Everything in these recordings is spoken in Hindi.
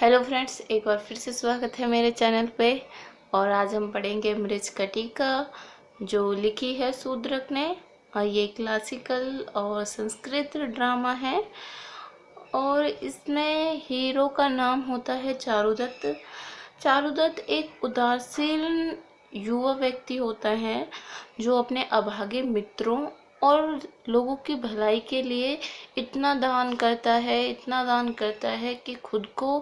हेलो फ्रेंड्स, एक बार फिर से स्वागत है मेरे चैनल पे। और आज हम पढ़ेंगे मृच्छकटिका का, जो लिखी है शूद्रक ने। और ये क्लासिकल और संस्कृत ड्रामा है। और इसमें हीरो का नाम होता है चारुदत्त। चारुदत्त एक उदासीन युवा व्यक्ति होता है, जो अपने अभागे मित्रों और लोगों की भलाई के लिए इतना दान करता है कि खुद को,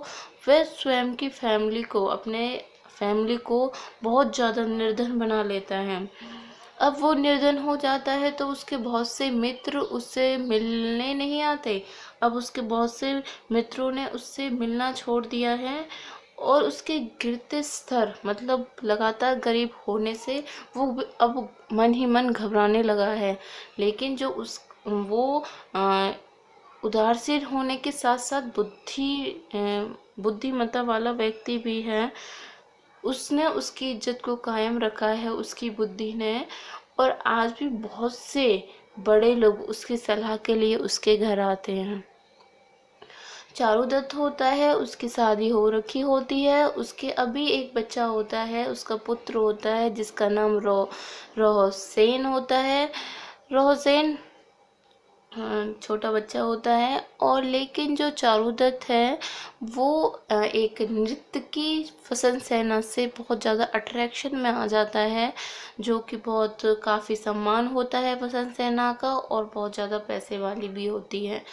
वह स्वयं की अपने फैमिली को बहुत ज़्यादा निर्धन बना लेता है। अब वो निर्धन हो जाता है तो उसके बहुत से मित्र उससे मिलने नहीं आते। अब उसके बहुत से मित्रों ने उससे मिलना छोड़ दिया है। और उसके गिरते स्तर, मतलब लगातार गरीब होने से वो अब मन ही मन घबराने लगा है। लेकिन जो वो उदासीन होने के साथ साथ बुद्धिमत्ता वाला व्यक्ति भी है। उसने उसकी इज्जत को कायम रखा है, उसकी बुद्धि ने। और आज भी बहुत से बड़े लोग उसकी सलाह के लिए उसके घर आते हैं। चारुदत्त होता है, उसकी शादी हो रखी होती है, उसके अभी एक बच्चा होता है, उसका पुत्र होता है जिसका नाम रोहसेन होता है। रोहसेन छोटा बच्चा होता है। और लेकिन जो चारुदत्त है वो एक नृत्य की फसन सेना से बहुत ज़्यादा अट्रैक्शन में आ जाता है, जो कि बहुत काफ़ी सम्मान होता है फसन सेना का, और बहुत ज़्यादा पैसे वाली भी होती है।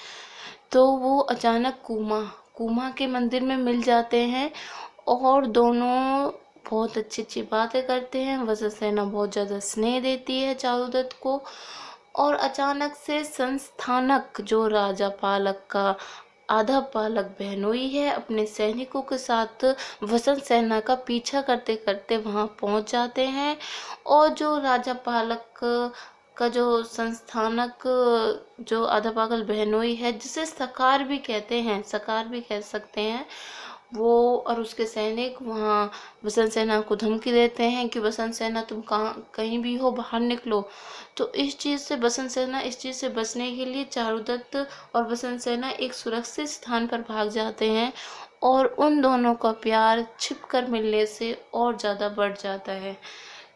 तो वो अचानक कूमा के मंदिर में मिल जाते हैं और दोनों बहुत अच्छी अच्छी बातें करते हैं। फसन सेना बहुत ज़्यादा स्नेह देती है चारुदत्त को। और अचानक से संस्थानक, जो राजा पालक का आधा पालक बहनोई है, अपने सैनिकों के साथ वसंत सेना का पीछा करते करते वहां पहुंच जाते हैं। और जो राजा पालक का जो संस्थानक, जो आधा पागल बहनोई है, जिसे सकार भी कह सकते हैं, वो और उसके सैनिक वहाँ वसंत सेना को धमकी देते हैं कि वसंत सेना तुम कहीं भी हो, बाहर निकलो। तो इस चीज़ से बचने के लिए चारुदत्त और वसंत सेना एक सुरक्षित स्थान पर भाग जाते हैं। और उन दोनों का प्यार छिपकर मिलने से और ज़्यादा बढ़ जाता है।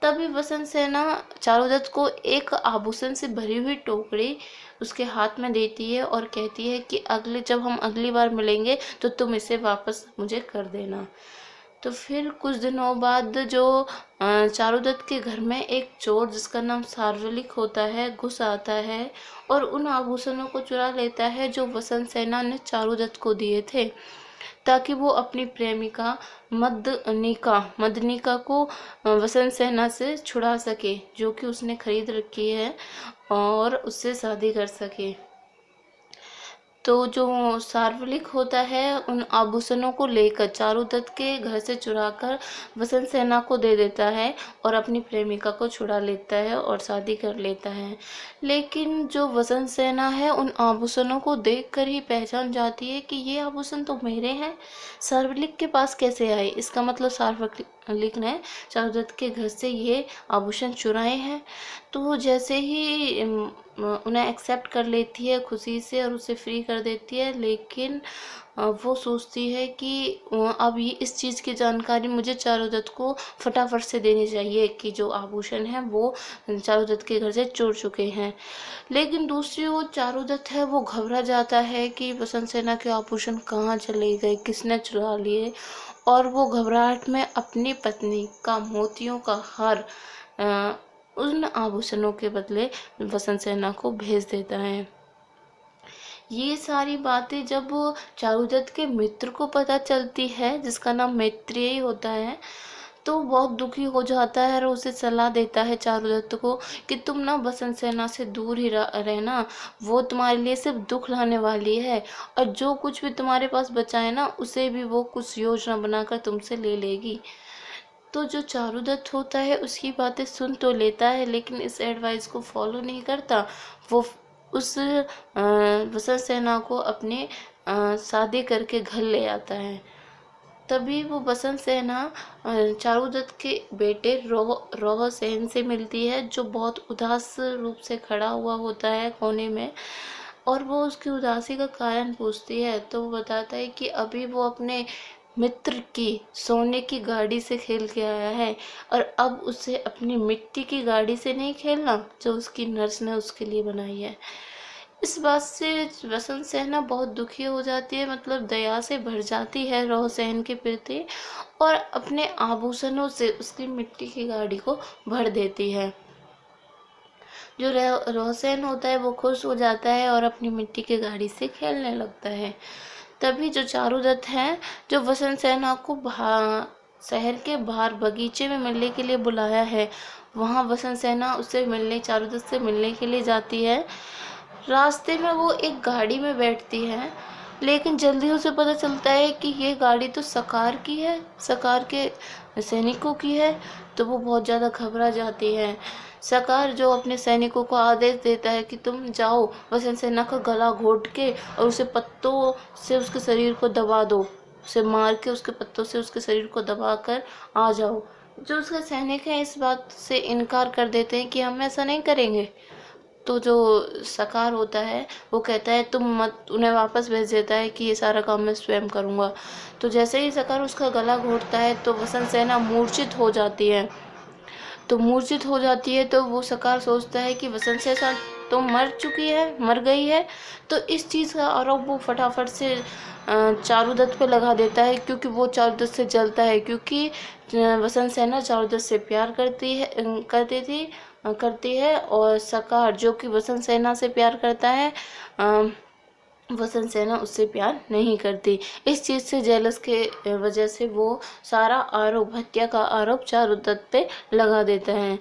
तभी वसंत सेना चारुदत्त को एक आभूषण से भरी हुई टोकरी उसके हाथ में देती है और कहती है कि जब हम अगली बार मिलेंगे तो तुम इसे वापस मुझे कर देना। तो फिर कुछ दिनों बाद जो चारुदत्त के घर में एक चोर, जिसका नाम सार्वलिक होता है, घुस आता है और उन आभूषणों को चुरा लेता है जो वसंत सेना ने चारुदत्त को दिए थे, ताकि वो अपनी प्रेमिका मदनिका को वसंत सेना से छुड़ा सके, जो कि उसने खरीद रखी है, और उससे शादी कर सके। तो जो सार्वलिक होता है उन आभूषणों को लेकर चारुदत्त के घर से चुराकर वसंत सेना को दे देता है और अपनी प्रेमिका को छुड़ा लेता है और शादी कर लेता है। लेकिन जो वसंत सेना है उन आभूषणों को देखकर ही पहचान जाती है कि ये आभूषण तो मेरे हैं, सार्वलिक के पास कैसे आए। इसका मतलब सार्वलिक ने चारुदत्त के घर से ये आभूषण चुराए हैं। तो जैसे ही उन्हें एक्सेप्ट कर लेती है खुशी से और उसे फ्री कर देती है। लेकिन वो सोचती है कि अब ये इस चीज़ की जानकारी मुझे चारुदत्त को फटाफट से देनी चाहिए कि जो आभूषण है वो चारुदत्त के घर से चोर चुके हैं। लेकिन दूसरी ओर चारुदत्त है वो घबरा जाता है कि वसंत सेना के आभूषण कहाँ चले गए, किसने चुरा लिए। और वो घबराहट में अपनी पत्नी का मोतियों का हार उन आभूषणों के बदले वसंत सेना को भेज देता है। ये सारी बातें जब चारुदत्त के मित्र को पता चलती है, जिसका नाम मैत्रेयी होता है, तो बहुत दुखी हो जाता है और उसे सलाह देता है चारुदत्त को कि तुम ना वसंत सेना से दूर ही रहना, वो तुम्हारे लिए सिर्फ दुख लाने वाली है, और जो कुछ भी तुम्हारे पास बचा है ना, उसे भी वो कुछ योजना बनाकर तुमसे ले लेगी। तो जो चारुदत्त होता है उसकी बातें सुन तो लेता है, लेकिन इस एडवाइस को फॉलो नहीं करता। वो उस वसंत सेना को अपने शादी करके घर ले आता है। तभी वो वसंत सेना चारुदत्त के बेटे रोहसेन से मिलती है, जो बहुत उदास रूप से खड़ा हुआ होता है कोने में। और वो उसकी उदासी का कारण पूछती है, तो वो बताता है कि अभी वो अपने मित्र की सोने की गाड़ी से खेल के आया है और अब उसे अपनी मिट्टी की गाड़ी से नहीं खेलना जो उसकी नर्स ने उसके लिए बनाई है। इस बात से वसंत सहना बहुत दुखी हो जाती है, मतलब दया से भर जाती है रोहसेन के प्रति और अपने आभूषणों से उसकी मिट्टी की गाड़ी को भर देती है। जो रोहसेन होता है वो खुश हो जाता है और अपनी मिट्टी की गाड़ी से खेलने लगता है। तभी जो चारुदत्त है, जो वसंत सेना को शहर के बाहर बगीचे में मिलने के लिए बुलाया है, वहाँ वसंत सेना उससे मिलने, चारुदत्त से मिलने के लिए जाती है। रास्ते में वो एक गाड़ी में बैठती है, लेकिन जल्दी उसे पता चलता है कि ये गाड़ी तो सकार की है, सकार के सैनिकों की है। तो वो बहुत ज़्यादा घबरा जाती है। सकार जो अपने सैनिकों को आदेश देता है कि तुम जाओ वसंत सेना का गला घोट के और उसे पत्तों से उसके शरीर को दबा दो, उसे मार के उसके पत्तों से उसके शरीर को दबा कर आ जाओ। जो उसके सैनिक हैं इस बात से इनकार कर देते हैं कि हम ऐसा नहीं करेंगे। तो जो सकार होता है वो कहता है तुम मत, उन्हें वापस भेज देता है कि ये सारा काम मैं स्वयं करूँगा। तो जैसे ही सकार उसका गला घोटता है तो वसंत सेना मूर्छित हो जाती है। तो वो सकार सोचता है कि वसंत सेना तो मर गई है। तो इस चीज़ का आरोप वो फटाफट से चारुदत्त पे लगा देता है, क्योंकि वो चारुदत्त से जलता है, क्योंकि वसंत सेना चारुदत्त से प्यार करती है और सकार जो कि वसंत सेना से प्यार करता है, वसंत सेना उससे प्यार नहीं करती। इस चीज़ से जेलस के वजह से वो सारा आरोप, हत्या का आरोप चारुदत्त पे लगा देता है।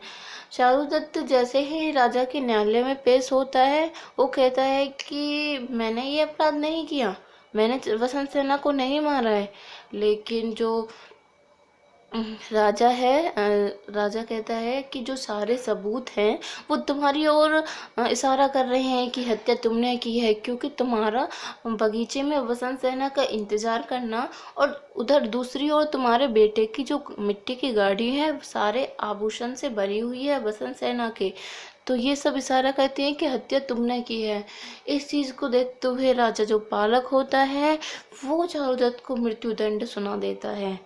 चारुदत्त जैसे ही राजा के न्यायालय में पेश होता है, वो कहता है कि मैंने ये अपराध नहीं किया, मैंने वसंत सेना को नहीं मारा है। लेकिन जो राजा कहता है कि जो सारे सबूत हैं वो तुम्हारी ओर इशारा कर रहे हैं कि हत्या तुमने की है, क्योंकि तुम्हारा बगीचे में वसंत सेना का इंतजार करना और उधर दूसरी ओर तुम्हारे बेटे की जो मिट्टी की गाड़ी है सारे आभूषण से भरी हुई है वसंत सेना के। तो ये सब इशारा करती हैं कि हत्या तुमने की है। इस चीज़ को देखते हुए राजा जो पालक होता है वो चारुदत्त को मृत्युदंड सुना देता है,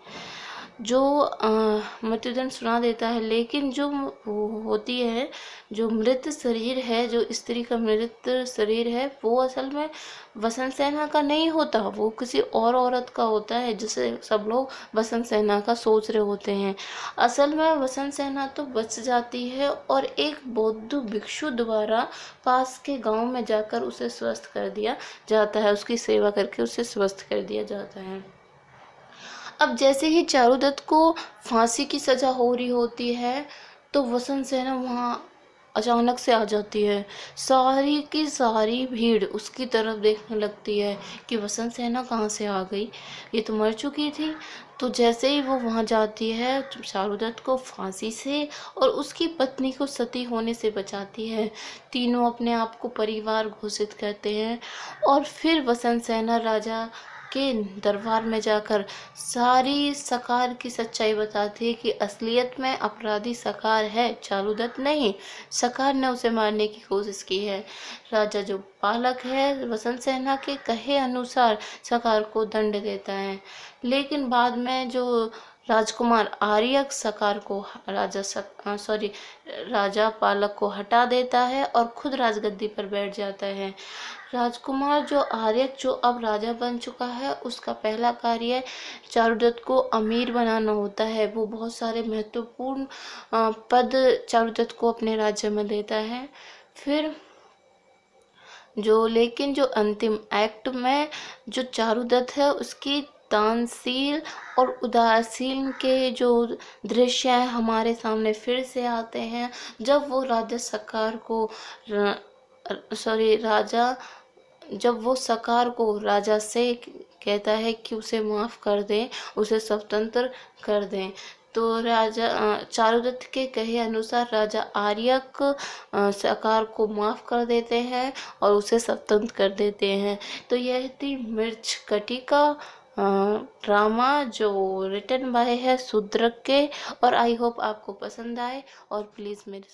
मृत्युदंड सुना देता है। लेकिन जो वो होती है, जो मृत शरीर है, जो स्त्री का मृत शरीर है, वो असल में वसंत सेना का नहीं होता, वो किसी और औरत का होता है, जिसे सब लोग वसंत सेना का सोच रहे होते हैं। असल में वसंत सेना तो बच जाती है और एक बौद्ध भिक्षु द्वारा पास के गांव में जाकर उसे स्वस्थ कर दिया जाता है, उसकी सेवा करके उसे स्वस्थ कर दिया जाता है। अब जैसे ही चारुदत्त को फांसी की सजा हो रही होती है तो वसंत सेना वहाँ अचानक से आ जाती है। सारी की सारी भीड़ उसकी तरफ देखने लगती है कि वसंत सेना कहाँ से आ गई, ये तो मर चुकी थी। तो जैसे ही वो वहाँ जाती है चारुदत्त को फांसी से और उसकी पत्नी को सती होने से बचाती है। तीनों अपने आप को परिवार घोषित करते हैं और फिर वसंत सेना राजा के दरबार में जाकर सारी सकार की सच्चाई बताती है कि असलियत में अपराधी सकार है, चारुदत्त नहीं। सकार ने उसे मारने की कोशिश की है। राजा जो पालक है वसंत सेना के कहे अनुसार सकार को दंड देता है, लेकिन बाद में जो राजकुमार आर्यक सकार को राजा पालक को हटा देता है और खुद राजगद्दी पर बैठ जाता है। राजकुमार जो आर्यक जो अब राजा बन चुका है, उसका पहला कार्य चारुदत्त को अमीर बनाना होता है। वो बहुत सारे महत्वपूर्ण पद चारुदत्त को अपने राज्य में देता है। फिर लेकिन जो अंतिम एक्ट में जो चारुदत्त है उसकी दानशील और उदासीन के जो दृश्य हैं हमारे सामने फिर से आते हैं, जब वो सकार को राजा से कहता है कि उसे माफ़ कर दें, उसे स्वतंत्र कर दें। तो राजा चारुदत्त के कहे अनुसार राजा आर्यक सकार को माफ़ कर देते हैं और उसे स्वतंत्र कर देते हैं। तो यह थी मिर्च कटी का ड्रामा जो रिटन बाय है शूद्रक के, और आई होप आपको पसंद आए। और प्लीज़ मेरे